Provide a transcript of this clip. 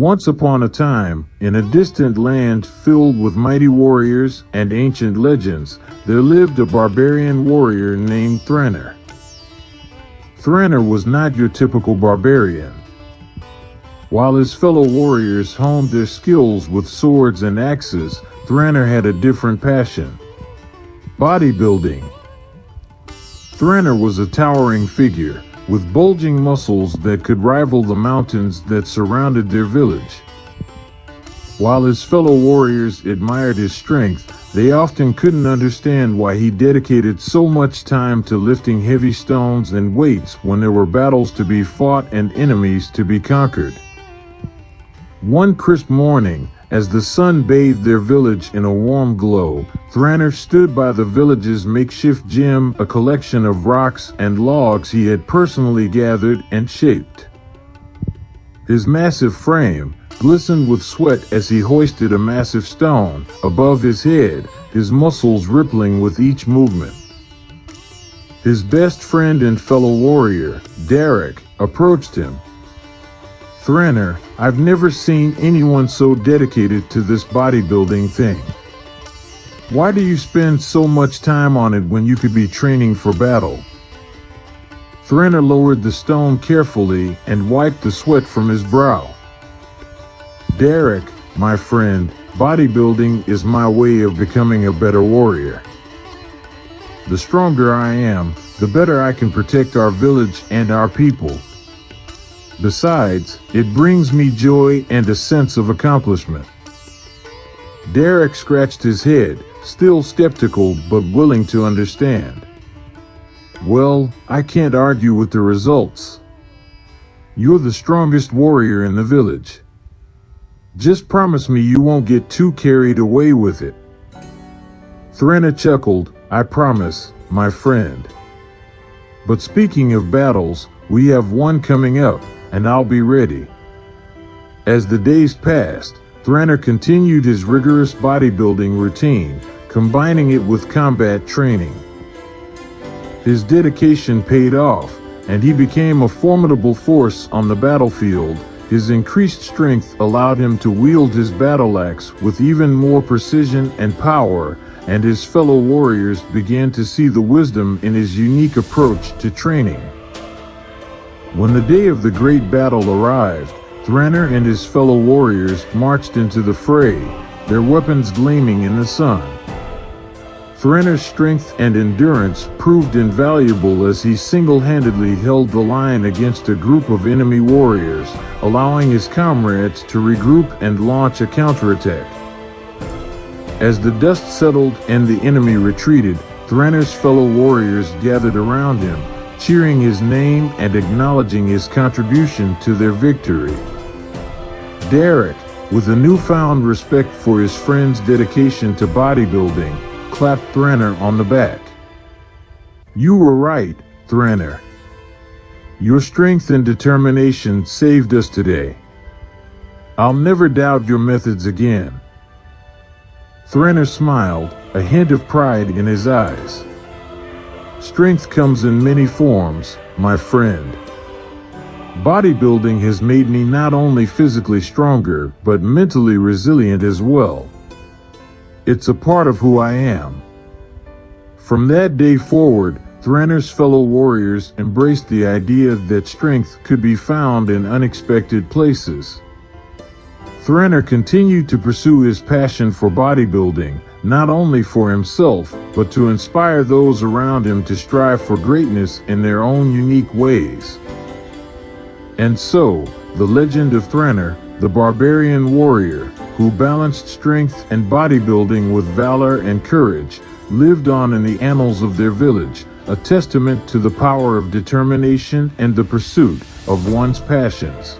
Once upon a time, in a distant land filled with mighty warriors and ancient legends, there lived a barbarian warrior named Threnor. Threnor was not your typical barbarian. While his fellow warriors honed their skills with swords and axes, Threnor had a different passion: bodybuilding. Threnor was a towering figure, with bulging muscles that could rival the mountains that surrounded their village. While his fellow warriors admired his strength, they often couldn't understand why he dedicated so much time to lifting heavy stones and weights when there were battles to be fought and enemies to be conquered. One crisp morning, as the sun bathed their village in a warm glow, Threnor stood by the village's makeshift gym, a collection of rocks and logs he had personally gathered and shaped. His massive frame glistened with sweat as he hoisted a massive stone above his head, his muscles rippling with each movement. His best friend and fellow warrior, Derek, approached him. "Threnor, I've never seen anyone so dedicated to this bodybuilding thing. Why do you spend so much time on it when you could be training for battle?" Threnor lowered the stone carefully and wiped the sweat from his brow. "Derek, my friend, bodybuilding is my way of becoming a better warrior. The stronger I am, the better I can protect our village and our people. Besides, it brings me joy and a sense of accomplishment." Derek scratched his head, still skeptical but willing to understand. "Well, I can't argue with the results. You're the strongest warrior in the village. Just promise me you won't get too carried away with it." Threnor chuckled. "I promise, my friend. But speaking of battles, we have one coming up, and I'll be ready." As the days passed, Threnor continued his rigorous bodybuilding routine, combining it with combat training. His dedication paid off, and he became a formidable force on the battlefield. His increased strength allowed him to wield his battle axe with even more precision and power, and his fellow warriors began to see the wisdom in his unique approach to training. When the day of the great battle arrived, Threnor and his fellow warriors marched into the fray, their weapons gleaming in the sun. Threnor's strength and endurance proved invaluable as he single-handedly held the line against a group of enemy warriors, allowing his comrades to regroup and launch a counterattack. As the dust settled and the enemy retreated, Threnor's fellow warriors gathered around him, cheering his name and acknowledging his contribution to their victory. Derek, with a newfound respect for his friend's dedication to bodybuilding, clapped Threnor on the back. "You were right, Threnor. Your strength and determination saved us today. I'll never doubt your methods again." Threnor smiled, a hint of pride in his eyes. "Strength comes in many forms, my friend. Bodybuilding has made me not only physically stronger, but mentally resilient as well. It's a part of who I am." From that day forward, Threnor's fellow warriors embraced the idea that strength could be found in unexpected places. Threnor continued to pursue his passion for bodybuilding, not only for himself, but to inspire those around him to strive for greatness in their own unique ways. And so, the legend of Threnor, the Barbarian Warrior, who balanced strength and bodybuilding with valor and courage, lived on in the annals of their village, a testament to the power of determination and the pursuit of one's passions.